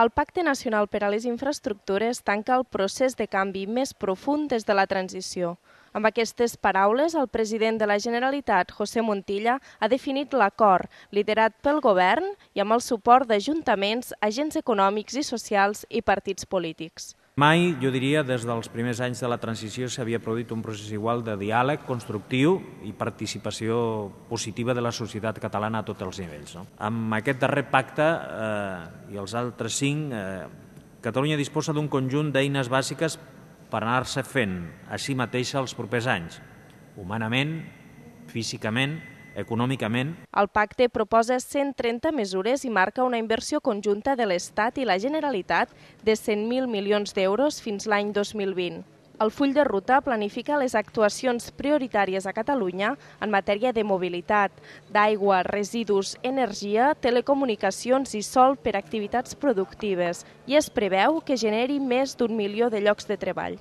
El Pacte Nacional per a les Infraestructures tanca el procés de canvi més profund des de la transició. Amb aquestes paraules, el president de la Generalitat, José Montilla, ha definit l'acord liderat pel govern i amb el suport d'ajuntaments, agents econòmics i socials i partits polítics. Mai, jo diria, des dels primers anys de la transició s'havia produït un procés igual de diàleg constructiu i participació positiva de la societat catalana a tots els nivells. Amb aquest darrer pacte i els altres 5, Catalunya disposa d'un conjunt d'eines bàsiques per anar-se fent a si mateixa els propers anys, humanament, físicament, econòmicament. El pacte proposa 130 mesures i marca una inversió conjunta de l'Estat i la Generalitat de 100.000 milions d'euros fins l'any 2020. El full de ruta planifica les actuacions prioritàries a Catalunya en matèria de mobilitat, d'aigua, residus, energia, telecomunicacions i sòl per a activitats productives i es preveu que generi més d'1 milió de llocs de treball.